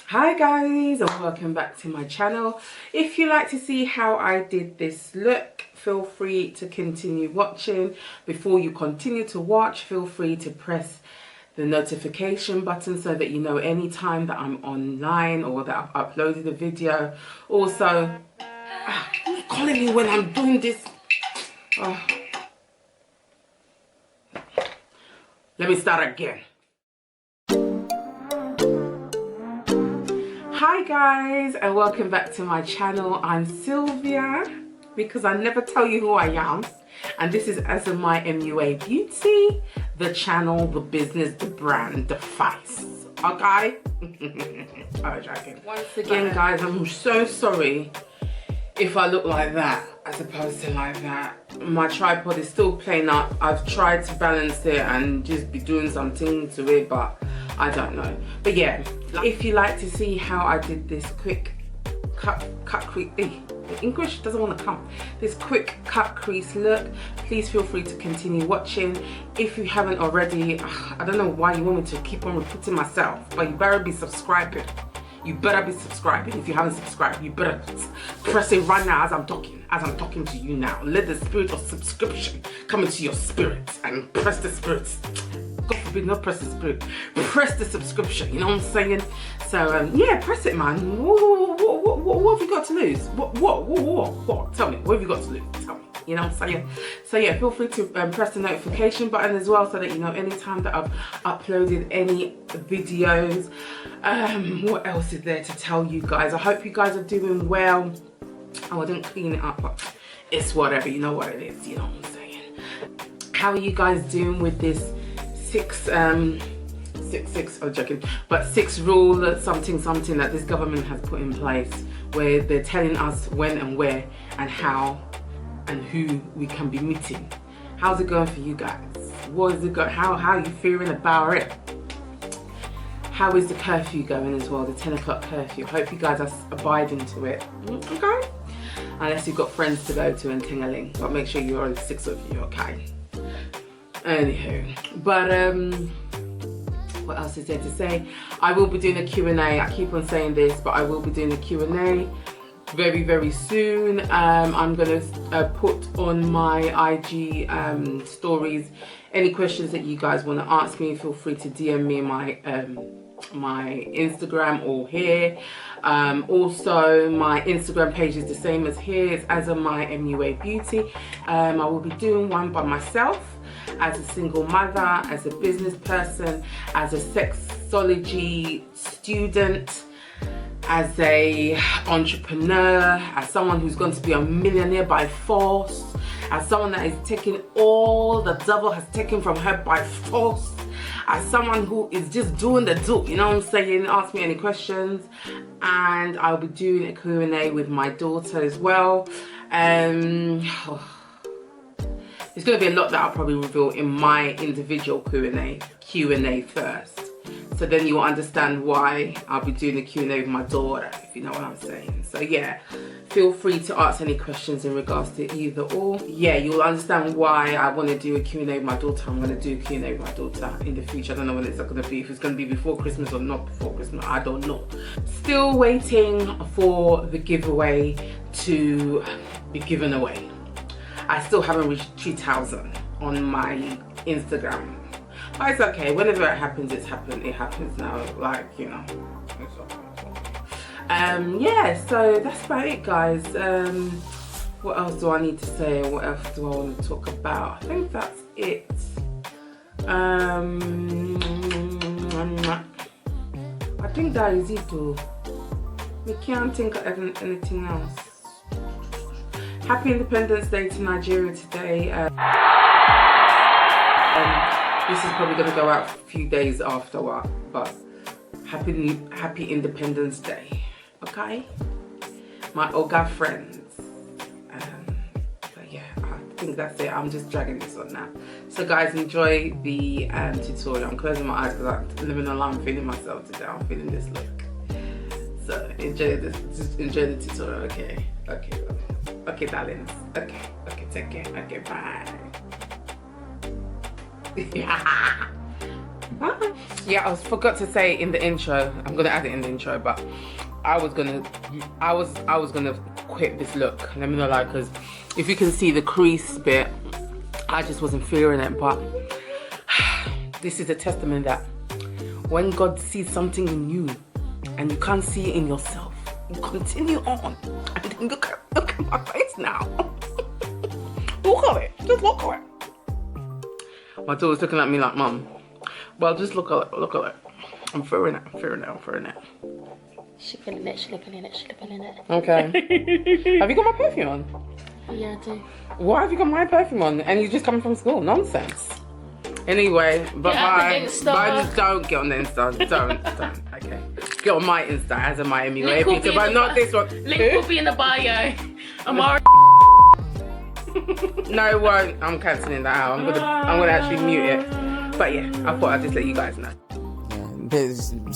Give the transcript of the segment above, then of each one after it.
Hi guys, and welcome back to my channel. If you like to see how I did this look, feel free to continue watching. Before you continue to watch, feel free to press the notification button so that you know anytime that I'm online or that I've uploaded a video. Also, who's calling me when I'm doing this? Let me start again. Hi guys, and welcome back to my channel. I'm Sylvia, because I never tell you who I am, and this is as in my MUA Beauty, the channel, the business, the brand, the face. Okay? I'm joking. Once again guys, I'm so sorry if I look like that as opposed to like that. My tripod is still playing up. I've tried to balance it and just be doing something to it, but I don't know. But yeah, if you like to see how I did this quick cut crease, English doesn't want to come, this quick cut crease look, please feel free to continue watching. If you haven't already, I don't know why you want me to keep on repeating myself, but you better be subscribing. You better be subscribing. If you haven't subscribed, you better press it right now as I'm talking to you now. Let the spirit of subscription come into your spirit and press the spirit. God forbid, not press the spirit. Press the subscription, you know what I'm saying? So, yeah, press it, man. What have you got to lose? What? Tell me, what have you got to lose? Tell me. You know what I'm saying? So yeah, feel free to press the notification button as well so that you know anytime that I've uploaded any videos. What else is there to tell you guys? I hope you guys are doing well. Oh, I didn't clean it up, but it's whatever. You know what it is, you know what I'm saying? How are you guys doing with this six rule something that this government has put in place, where they're telling us when and where and how and who we can be meeting? How's it going for you guys? What is it going? How are you feeling about it? How is the curfew going as well, the 10 o'clock curfew? Hope you guys are abiding to it. Okay? Unless you've got friends to go to and ting-a-ling, but make sure you're only 6 of you, okay? Anywho, but what else is there to say? I will be doing a Q&A. I keep on saying this, but I will be doing a Q&A very soon. I'm gonna put on my IG stories any questions that you guys want to ask me. Feel free to DM me my my Instagram or here. Also, my Instagram page is the same as here. It's as of my MUA Beauty. I will be doing one by myself, as a single mother, as a business person, as a sexology student, as a entrepreneur, as someone who's going to be a millionaire by force, as someone that is taking all the devil has taken from her by force, as someone who is just doing the do, you know what I'm saying? Ask me any questions, and I'll be doing a Q&A with my daughter as well. There's going to be a lot that I'll probably reveal in my individual Q&A first. So then you'll understand why I'll be doing a Q&A with my daughter, if you know what I'm saying. So yeah, feel free to ask any questions in regards to either or. Yeah, you'll understand why I want to do a Q&A with my daughter. I'm going to do a Q&A with my daughter in the future. I don't know when it's going to be. If it's going to be before Christmas or not before Christmas, I don't know. Still waiting for the giveaway to be given away. I still haven't reached 2,000 on my Instagram. But it's okay, whenever it happens, it happens now, like, you know, it's okay. Yeah, so that's about it, guys. What else do I need to say? What else do I want to talk about? I think that's it. I think that is it too. We can't think of anything else. Happy Independence Day to Nigeria today. This is probably going to go out a few days afterward, but happy Independence Day, okay? My Oga friends. But yeah, I think that's it. I'm just dragging this on now. So guys, enjoy the tutorial. I'm closing my eyes because I'm living alone. I'm feeling myself today. I'm feeling this look. So enjoy this. Just enjoy the tutorial, okay? Okay, darlings. Okay, take care. Okay, bye. Bye. Yeah, I forgot to say in the intro, I'm gonna add it in the intro, but I was gonna quit this look. Let me know, like, because if you can see the crease bit, I just wasn't feeling it. But this is a testament that when God sees something in you and you can't see it in yourself, you continue on. And then look at my face now. Look at it. Just look at it. My daughter's looking at me like, Mum, well, just look at it. Look at it. I'm feeling it. I'm feeling it. I'm feeling it. She's feeling it. She's feeling it. She's feeling it. Okay. Have you got my perfume on? Yeah, I do. Why have you got my perfume on and you just coming from school? Nonsense. Anyway, bye-bye. But don't get on the Insta. Don't. Okay. Get on my Insta as a my MUA picture, but not this one. Link will be in the bio. I'm already. No, it won't. I'm cancelling that out. I'm gonna actually mute it. But yeah, I thought I'd just let you guys know.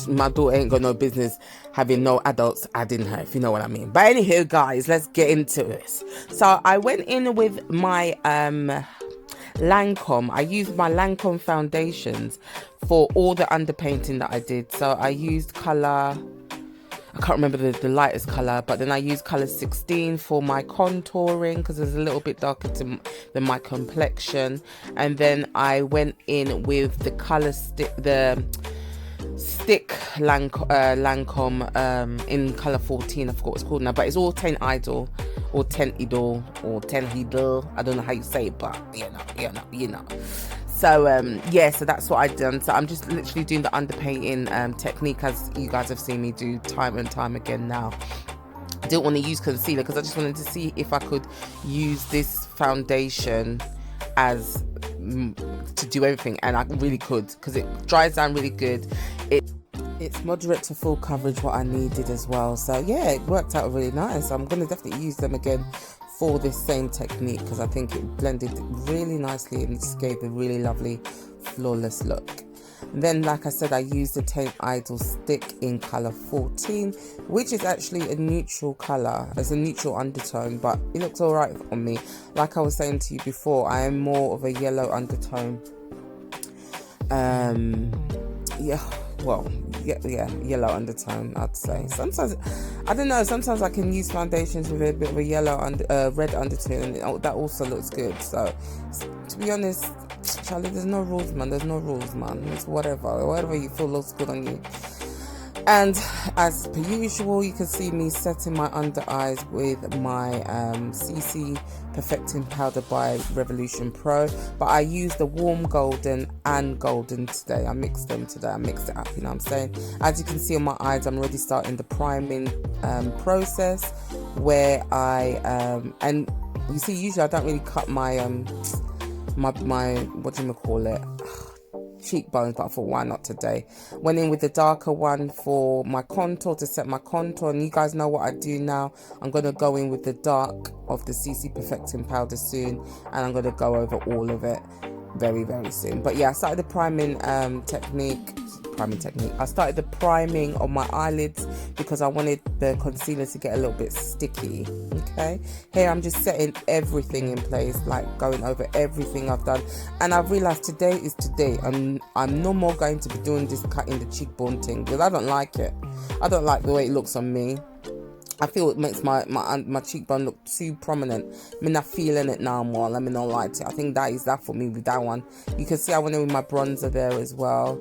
My daughter ain't got no business having no adults adding her, if you know what I mean. But anywho, guys, let's get into this. So I went in with my Lancome. I used my Lancome foundations for all the underpainting that I did. So I used colour, I can't remember the lightest colour, but then I used colour 16 for my contouring because it's a little bit darker than my complexion. And then I went in with the colour stick Lancome in colour 14. I forgot what it's called now, but it's all Teint Idol or Teint Idol or Teint Idol. I don't know how you say it, but you know. So yeah, so that's what I've done. So I'm just literally doing the underpainting technique, as you guys have seen me do time and time again now. I didn't want to use concealer because I just wanted to see if I could use this foundation as to do everything, and I really could because it dries down really good. It's moderate to full coverage, what I needed as well. So yeah, it worked out really nice. I'm going to definitely use them again for this same technique because I think it blended really nicely and just gave a really lovely flawless look. And then, like I said, I used the Teint Idol stick in colour 14, which is actually a neutral colour. It's a neutral undertone, but it looks alright on me. Like I was saying to you before, I am more of a yellow undertone. Yellow undertone, I'd say. Sometimes, I don't know, sometimes I can use foundations with a bit of a yellow red undertone, and that also looks good. So, to be honest, Charlie, there's no rules, man. There's no rules, man. It's whatever you feel looks good on you. And as per usual, you can see me setting my under eyes with my CC Perfecting Powder by Revolution Pro. But I used the warm golden and golden today. I mixed them today. I mixed it up, you know what I'm saying? As you can see on my eyes, I'm already starting the priming process where I and you see, usually I don't really cut my cheekbones, but I thought, why not today? Went in with the darker one for my contour to set my contour, and you guys know what I do now. I'm going to go in with the dark of the CC Perfecting Powder soon, and I'm going to go over all of it very, very soon. But yeah, I started the priming technique. I started the priming on my eyelids because I wanted the concealer to get a little bit sticky. Okay, here I'm just setting everything in place, like going over everything I've done, and I've realized today is today. I'm no more going to be doing this cutting the cheekbone thing because I don't like it. I don't like the way it looks on me. I feel it makes my cheekbone look too prominent. I'm not feeling it now more. Let me not lie to you. I think that is that for me with that one. You can see I went in with my bronzer there as well.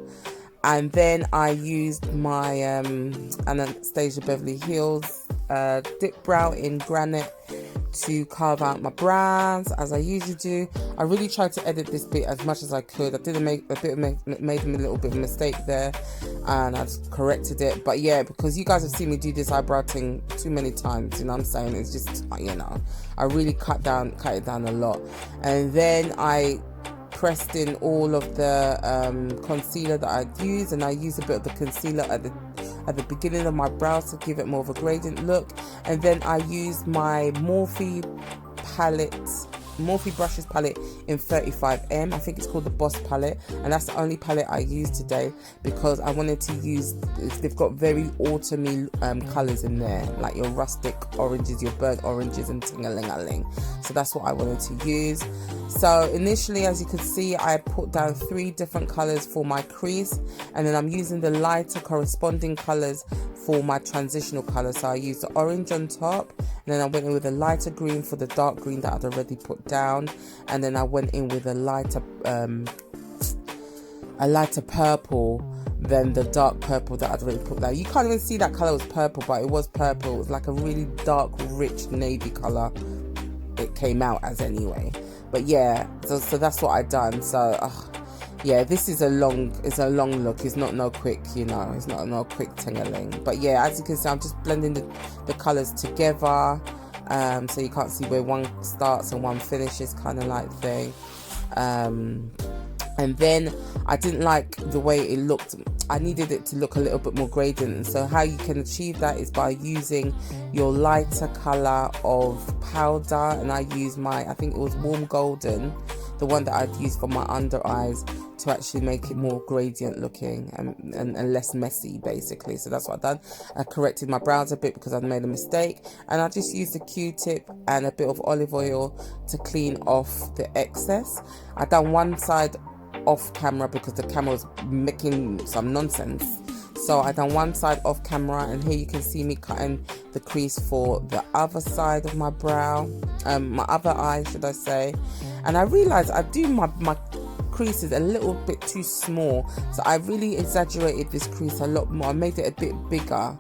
And then I used my Anastasia Beverly Hills dip brow in granite to carve out my brows, as I usually do. I really tried to edit this bit as much as I could. I did made a little bit of a mistake there, and I corrected it. But yeah, because you guys have seen me do this eyebrow thing too many times, you know what I'm saying? It's just, you know, I really cut it down a lot. And then I pressed in all of the concealer that I'd used, and I used a bit of the concealer at the beginning of my brows to give it more of a gradient look. And then I used my Morphe palette Morphebrushes palette in 35M. I think it's called the Boss palette, and that's the only palette I used today because I wanted to use, they've got very autumny colours in there, like your rustic oranges, your burnt oranges and ting-a-ling-a-ling. So that's what I wanted to use. So initially, as you can see, I put down 3 different colours for my crease, and then I'm using the lighter corresponding colours for my transitional colour. So I used the orange on top, and then I went in with a lighter green for the dark green that I'd already put down, and then I went in with a lighter purple than the dark purple that I'd already put down. You can't even see that colour was purple, but it was purple. It was like a really dark, rich navy colour it came out as anyway. But yeah, so that's what I done. So yeah, this is a long look. It's not no quick, you know, it's not no quick ting-a-ling. But yeah, as you can see, I'm just blending the colours together, so you can't see where one starts and one finishes, kind of like thing. And then I didn't like the way it looked. I needed it to look a little bit more gradient, and so how you can achieve that is by using your lighter colour of powder, and I used I think it was Warm Golden, the one that I'd used for my under eyes, to actually make it more gradient looking and less messy, basically. So that's what I've done. I corrected my brows a bit because I'd made a mistake, and I just used a Q-tip and a bit of olive oil to clean off the excess. I done one side off camera because the camera was making some nonsense, so I done one side off camera, and here you can see me cutting the crease for the other side of my brow, my other eye should I say. And I realized I do my creases a little bit too small, so I really exaggerated this crease a lot more. I made it a bit bigger,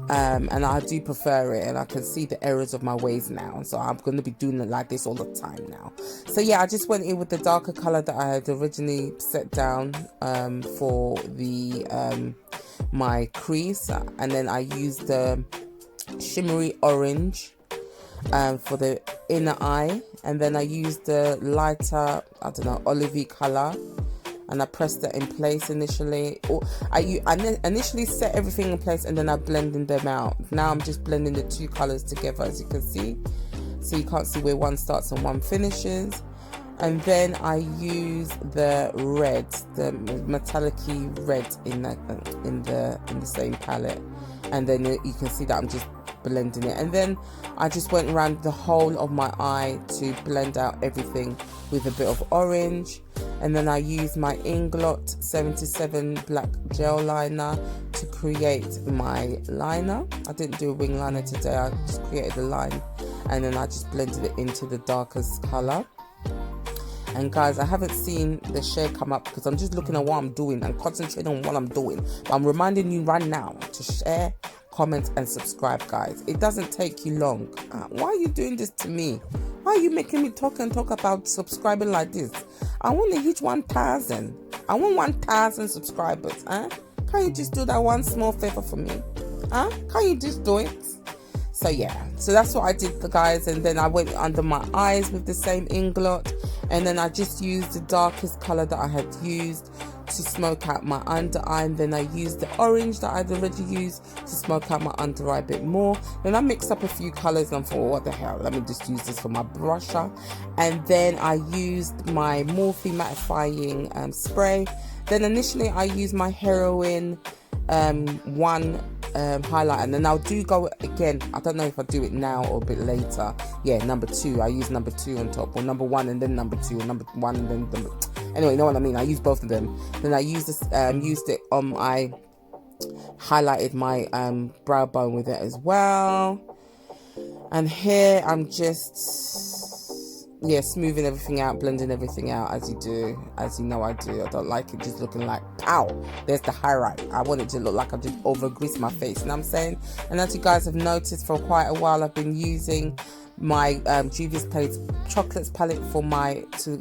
and I do prefer it, and I can see the errors of my ways now, so I'm going to be doing it like this all the time now. So yeah, I just went in with the darker colour that I had originally set down for the my crease, and then I used the shimmery orange for the inner eye, and then I used the lighter, I don't know, olivey colour, and I pressed that in place initially. I initially set everything in place, and then I blended them out. Now I'm just blending the 2 colours together, as you can see, so you can't see where one starts and one finishes. And then I use the red, the metallic-y red in the same palette, and then you can see that I'm just blending it. And then I just went around the whole of my eye to blend out everything with a bit of orange. And then I used my Inglot 77 black gel liner to create my liner. I didn't do a wing liner today, I just created a line, and then I just blended it into the darkest colour. And guys, I haven't seen the share come up because I'm just looking at what I'm doing and concentrating on what I'm doing. But I'm reminding you right now to share, comment and subscribe, guys. It doesn't take you long. Why are you doing this to me? Why are you making me talk about subscribing like this? I want to hit 1,000. I want 1,000 subscribers. Can't you just do that one small favor for me? Can't you just do it? So yeah, so that's what I did, guys. And then I went under my eyes with the same Inglot, and then I just used the darkest color that I had used to smoke out my under eye, and then I used the orange that I'd already used to smoke out my under eye a bit more. Then I mixed up a few colors and thought, what the hell, let me just use this for my brusher. And then I used my Morphe mattifying spray. Then initially I used my Heroine highlight, and then I'll go again. I don't know if I do it now or a bit later. Yeah, number 2. I use number 2 on top, or number 1 and then number 2, or number 1 and then number. Anyway, you know what I mean. I use both of them. Then I used this, used it on. I highlighted my brow bone with it as well. And here I'm just smoothing everything out, blending everything out as you know I do. I don't like it just looking like pow, there's the highlight. I want it to look like I just over greased my face, you know what I'm saying? And as you guys have noticed, for quite a while I've been using my Juvia's Place Chocolates palette for my to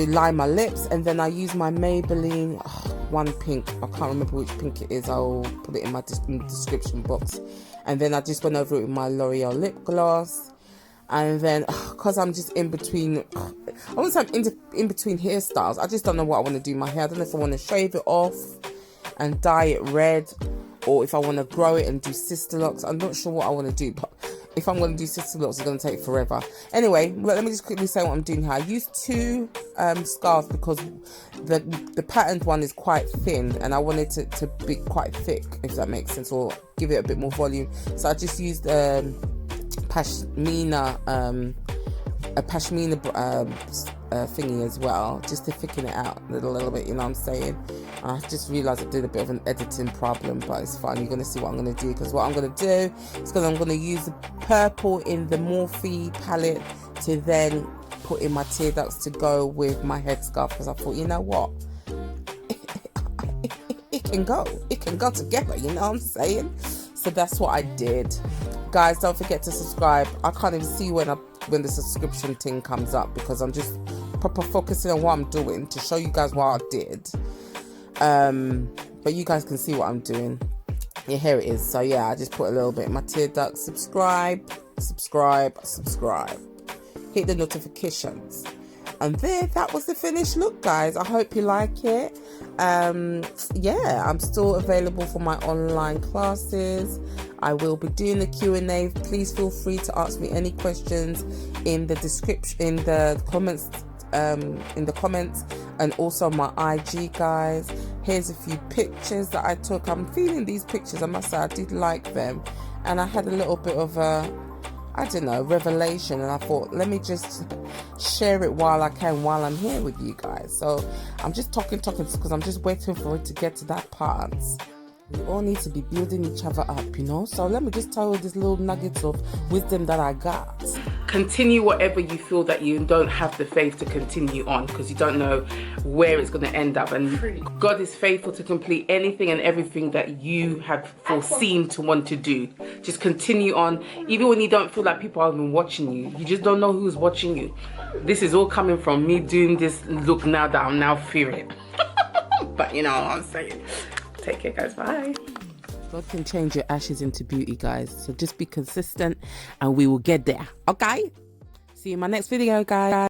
line my lips. And then I use my Maybelline one pink, I can't remember which pink it is, I'll put it in my description box. And then I just went over it with my L'Oreal lip gloss. And then, because I'm just in between, I want to say I'm in between hairstyles. I just don't know what I want to do with my hair. I don't know if I want to shave it off and dye it red, or if I want to grow it and do sister locks. I'm not sure what I want to do. But if I'm going to do sister looks, it's going to take forever. Anyway, let me just quickly say what I'm doing here. I used 2 scarves because the patterned one is quite thin and I wanted it to be quite thick, if that makes sense, or give it a bit more volume. So I just used pashmina thingy as well, just to thicken it out a little bit, you know what I'm saying. I just realized I did a bit of an editing problem, but it's fine. You're going to see what I'm going to do, because what I'm going to do is because I'm going to use the purple in the Morphe palette to then put in my tear ducts to go with my headscarf, because I thought, you know what, it can go together, you know what I'm saying. So that's what I did. Guys, don't forget to subscribe. I can't even see when the subscription thing comes up, because I'm just proper focusing on what I'm doing to show you guys what I did. But you guys can see what I'm doing. Yeah, here it is. So yeah, I just put a little bit in my tear duct. Subscribe. Hit the notifications. And there, that was the finished look, guys. I hope you like it. Yeah, I'm still available for my online classes. I will be doing the Q&A. Please feel free to ask me any questions in the description, in the comments, and also my IG, guys. Here's a few pictures that I took. I'm feeling these pictures. I must say I did like them, and I had a little bit of a, I don't know, revelation, and I thought, let me just share it while I can, while I'm here with you guys. So I'm just talking because I'm just waiting for it to get to that part. We all need to be building each other up, you know. So let me just tell you these little nuggets of wisdom that I got. Continue whatever you feel that you don't have the faith to continue on, because you don't know where it's going to end up. And God is faithful to complete anything and everything that you have foreseen to want to do. Just continue on, even when you don't feel like people have been watching you. You just don't know who's watching you. This is all coming from me doing this look now that I'm now fearing. But you know what I'm saying. Take care, guys. Bye. God can change your ashes into beauty, guys. So just be consistent and we will get there. Okay? See you in my next video, guys.